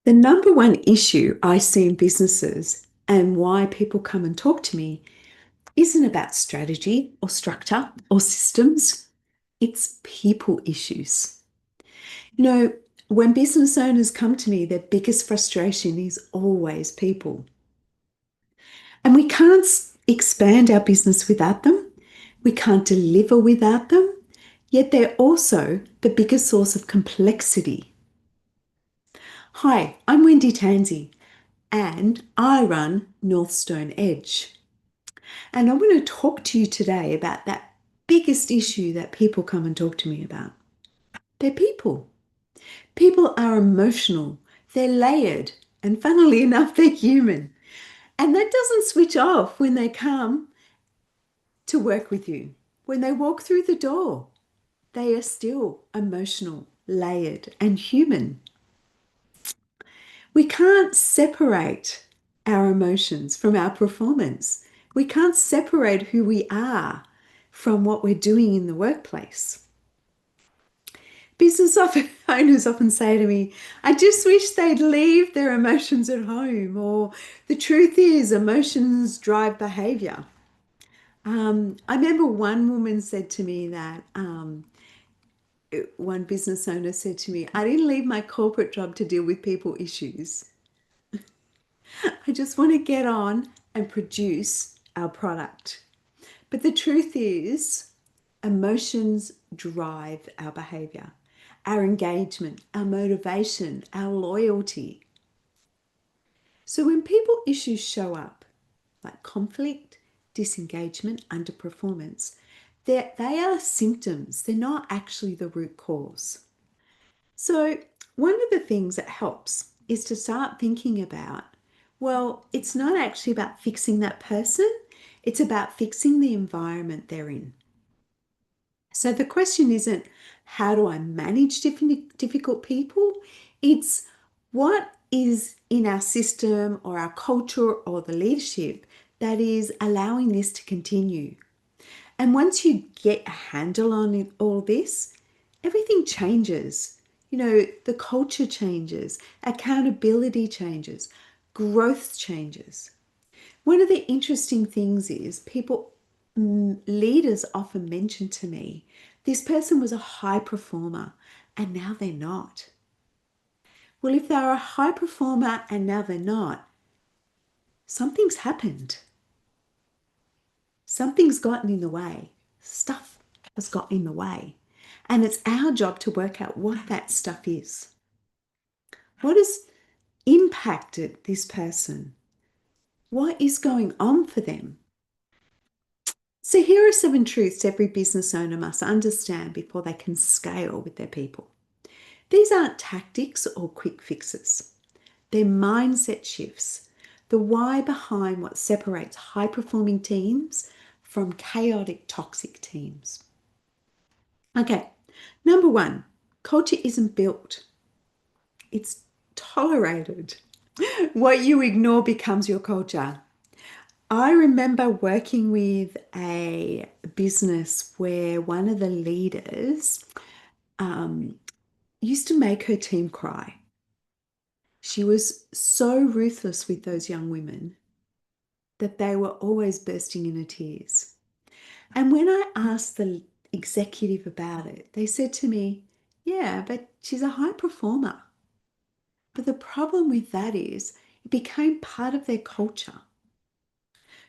The number one issue I see in businesses and why people come and talk to me isn't about strategy or structure or systems. It's people issues. You know, when business owners come to me, their biggest frustration is always people. And we can't expand our business without them. We can't deliver without them. Yet they're also the biggest source of complexity. Hi, I'm Wendy Tansey, and I run Northstone Edge. And I want to talk to you today about that biggest issue that people come and talk to me about. They're people. People are emotional, they're layered, and funnily enough, they're human. And that doesn't switch off when they come to work with you. When they walk through the door, they are still emotional, layered, and human. We can't separate our emotions from our performance. We can't separate who we are from what we're doing in the workplace. Owners often say to me, I just wish they'd leave their emotions at home, or the truth is, emotions drive behavior. I remember one woman said to me that one business owner said to me, I didn't leave my corporate job to deal with people issues. I just want to get on and produce our product. But the truth is, emotions drive our behavior, our engagement, our motivation, our loyalty. So when people issues show up, like conflict, disengagement, underperformance, they are symptoms. They're not actually the root cause. So one of the things that helps is to start thinking about, well, it's not actually about fixing that person, it's about fixing the environment they're in. So the question isn't, how do I manage difficult people? It's what is in our system or our culture or the leadership that is allowing this to continue. And once you get a handle on all this, everything changes. You know, the culture changes, accountability changes, growth changes. One of the interesting things is leaders often mention to me, this person was a high performer and now they're not. Well, if they're a high performer and now they're not, something's happened. Something's gotten in the way. Stuff has got in the way. And it's our job to work out what that stuff is. What has impacted this person? What is going on for them? So, here are 7 truths every business owner must understand before they can scale with their people. These aren't tactics or quick fixes, they're mindset shifts, the why behind what separates high performing teams from chaotic, toxic teams. Okay, number 1, culture isn't built, it's tolerated. What you ignore becomes your culture. I remember working with a business where one of the leaders used to make her team cry. She was so ruthless with those young women that they were always bursting into tears. And when I asked the executive about it, they said to me, yeah, but she's a high performer. But the problem with that is it became part of their culture.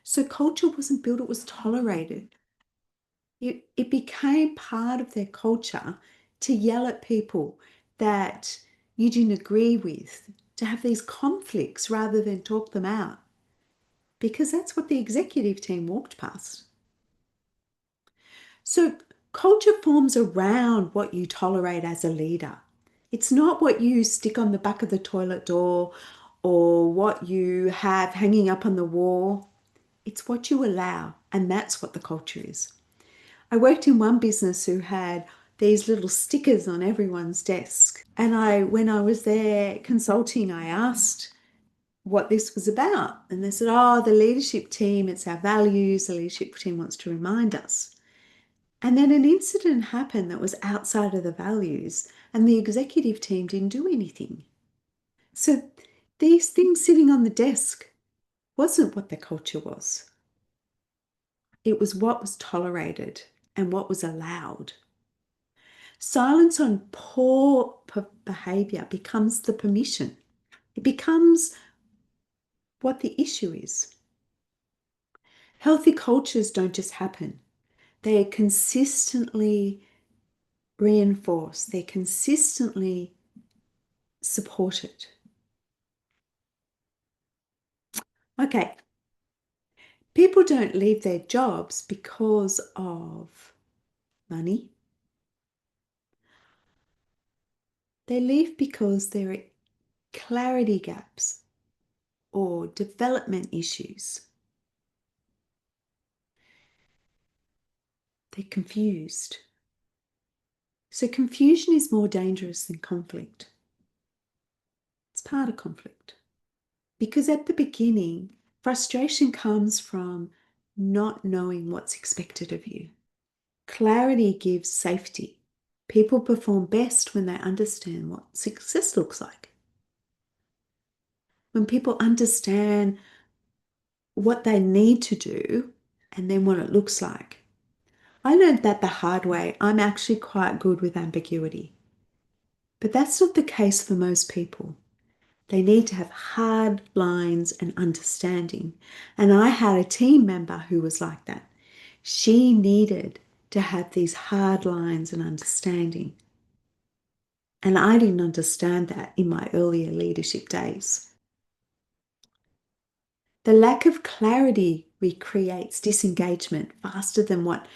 So culture wasn't built, it was tolerated. It became part of their culture to yell at people that you didn't agree with, to have these conflicts rather than talk them out, because that's what the executive team walked past. So culture forms around what you tolerate as a leader. It's not what you stick on the back of the toilet door or what you have hanging up on the wall. It's what you allow, and that's what the culture is. I worked in one business who had these little stickers on everyone's desk. And when I was there consulting, I asked what this was about. And they said, oh, the leadership team, it's our values. The leadership team wants to remind us. And then an incident happened that was outside of the values, and the executive team didn't do anything. So these things sitting on the desk wasn't what the culture was. It was what was tolerated and what was allowed. Silence on poor behavior becomes the permission. It becomes what the issue is. Healthy cultures don't just happen. They are consistently reinforced. They're consistently supported. Okay, people don't leave their jobs because of money. They leave because there are clarity gaps or development issues. They're confused. So confusion is more dangerous than conflict. It's part of conflict. Because at the beginning, frustration comes from not knowing what's expected of you. Clarity gives safety. People perform best when they understand what success looks like. When people understand what they need to do and then what it looks like. I learned that the hard way. I'm actually quite good with ambiguity. But that's not the case for most people. They need to have hard lines and understanding. And I had a team member who was like that. She needed to have these hard lines and understanding. And I didn't understand that in my earlier leadership days. The lack of clarity recreates disengagement faster than what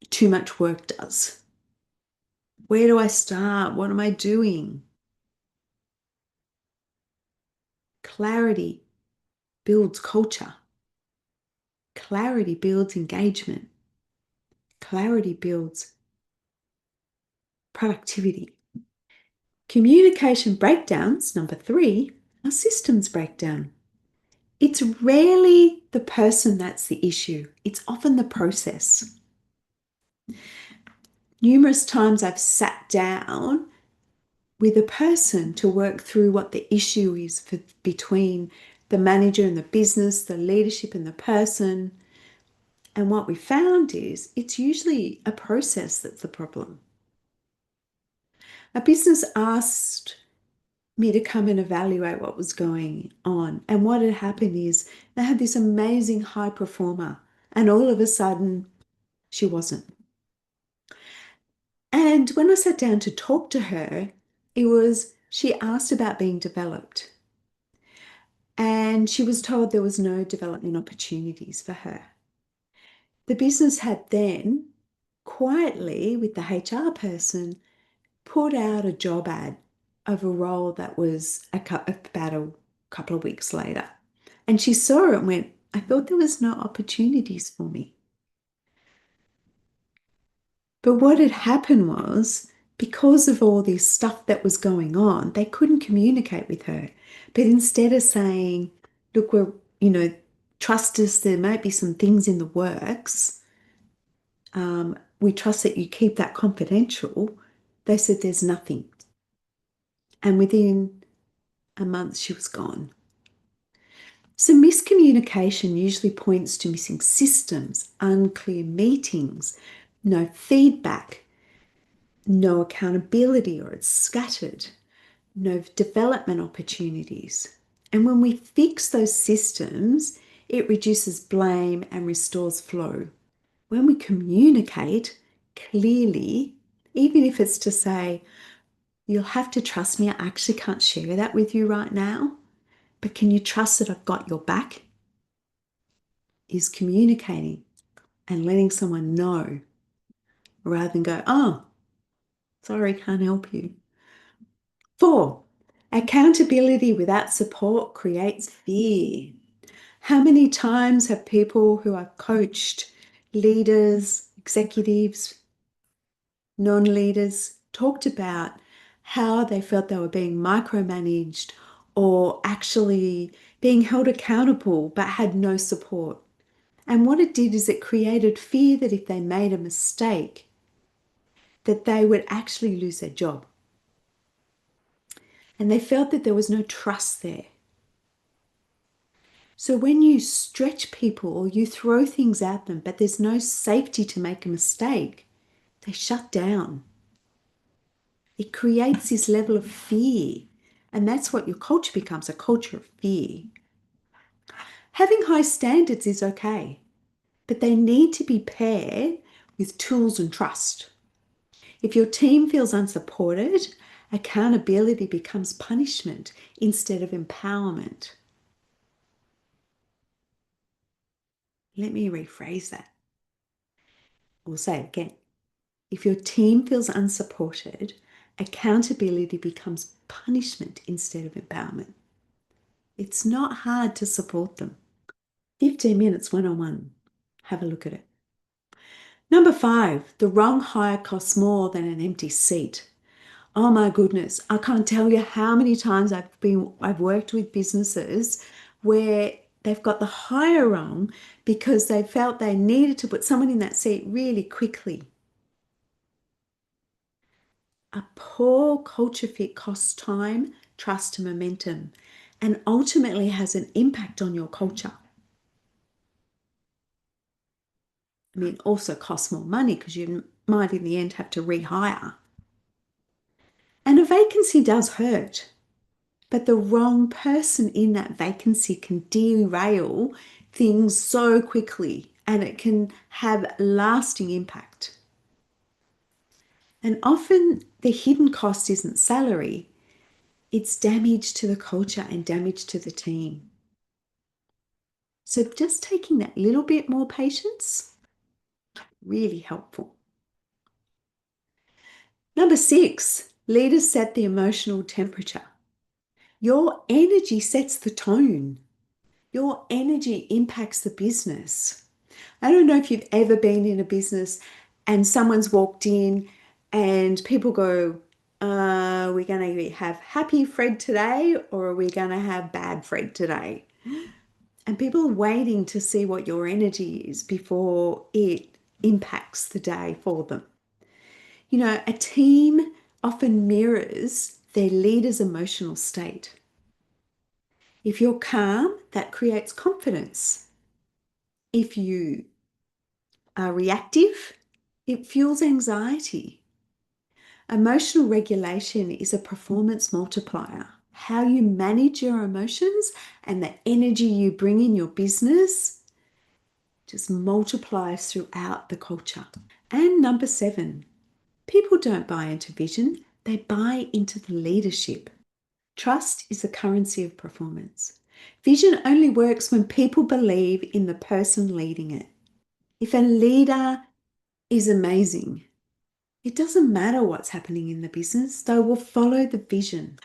too much work does. Where do I start? What am I doing? Clarity builds culture. Clarity builds engagement. Clarity builds productivity. Communication breakdowns, number 3, are systems breakdown. It's rarely the person that's the issue. It's often the process. Numerous times I've sat down with a person to work through what the issue is between the manager and the business, the leadership and the person. And what we found is it's usually a process that's the problem. A business asked me to come and evaluate what was going on. And what had happened is they had this amazing high performer, and all of a sudden, she wasn't. And when I sat down to talk to her, she asked about being developed. And she was told there was no development opportunities for her. The business had then quietly, with the HR person, put out a job ad of a role that was about a couple of weeks later. And she saw it and went, I thought there was no opportunities for me. But what had happened was, because of all this stuff that was going on, they couldn't communicate with her. But instead of saying, look, trust us, there might be some things in the works. We trust that you keep that confidential. They said there's nothing. And within a month, she was gone. So miscommunication usually points to missing systems, unclear meetings, no feedback, no accountability, or it's scattered, no development opportunities. And when we fix those systems, it reduces blame and restores flow. When we communicate clearly, even if it's to say, you'll have to trust me, I actually can't share that with you right now, but can you trust that I've got your back? Is communicating and letting someone know rather than go, oh, sorry, can't help you. 4, accountability without support creates fear. How many times have people who are coached, leaders, executives, non-leaders, talked about how they felt they were being micromanaged or actually being held accountable but had no support? And what it did is it created fear that if they made a mistake, that they would actually lose their job. and they felt that there was no trust there. So when you stretch people or you throw things at them, but there's no safety to make a mistake, they shut down. It creates this level of fear. And that's what your culture becomes, a culture of fear. Having high standards is okay, but they need to be paired with tools and trust. If your team feels unsupported, accountability becomes punishment instead of empowerment. Let me rephrase that. We'll say it again. If your team feels unsupported, accountability becomes punishment instead of empowerment. It's not hard to support them. 15 minutes one-on-one. Have a look at it. Number 5, the wrong hire costs more than an empty seat. Oh my goodness, I can't tell you how many times I've worked with businesses where they've got the hire wrong because they felt they needed to put someone in that seat really quickly. A poor culture fit costs time, trust, and momentum, and ultimately has an impact on your culture. I mean, it also costs more money because you might in the end have to rehire. And a vacancy does hurt, but the wrong person in that vacancy can derail things so quickly and it can have lasting impact. And often the hidden cost isn't salary, it's damage to the culture and damage to the team. So just taking that little bit more patience, really helpful. Number 6, leaders set the emotional temperature. Your energy sets the tone. Your energy impacts the business. I don't know if you've ever been in a business and someone's walked in and people go, are we going to have happy Fred today or are we going to have bad Fred today? And people are waiting to see what your energy is before it impacts the day for them. You know, a team often mirrors their leader's emotional state. If you're calm, that creates confidence. If you are reactive, it fuels anxiety. Emotional regulation is a performance multiplier. How you manage your emotions and the energy you bring in your business just multiplies throughout the culture. And number 7, people don't buy into vision, they buy into the leadership. Trust is the currency of performance. Vision only works when people believe in the person leading it. If a leader is amazing, it doesn't matter what's happening in the business, they will follow the vision.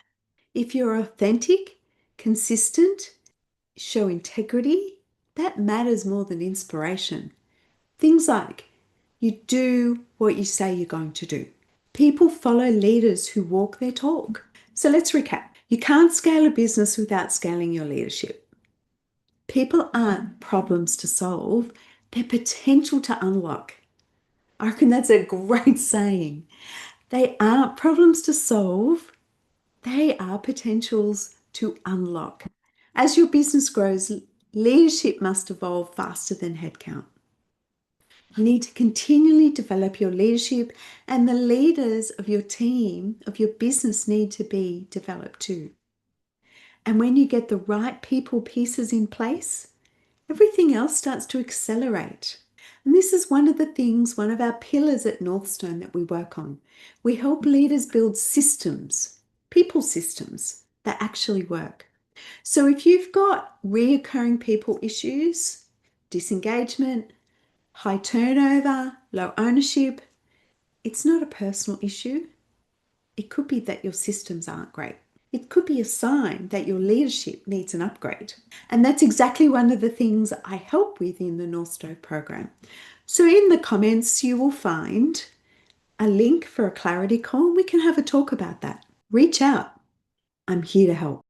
If you're authentic, consistent, show integrity, that matters more than inspiration. Things like you do what you say you're going to do. People follow leaders who walk their talk. So let's recap. You can't scale a business without scaling your leadership. People aren't problems to solve, they're potential to unlock. I reckon that's a great saying. They aren't problems to solve, they are potentials to unlock. As your business grows, leadership must evolve faster than headcount. You need to continually develop your leadership, and the leaders of your team, of your business, need to be developed too. And when you get the right people pieces in place, everything else starts to accelerate. And this is one of the things, one of our pillars at Northstone that we work on. We help leaders build systems, people systems that actually work. So if you've got reoccurring people issues, disengagement, high turnover, low ownership, it's not a personal issue. It could be that your systems aren't great. It could be a sign that your leadership needs an upgrade. And that's exactly one of the things I help with in the Northstone program. So in the comments, you will find a link for a clarity call. We can have a talk about that. Reach out. I'm here to help.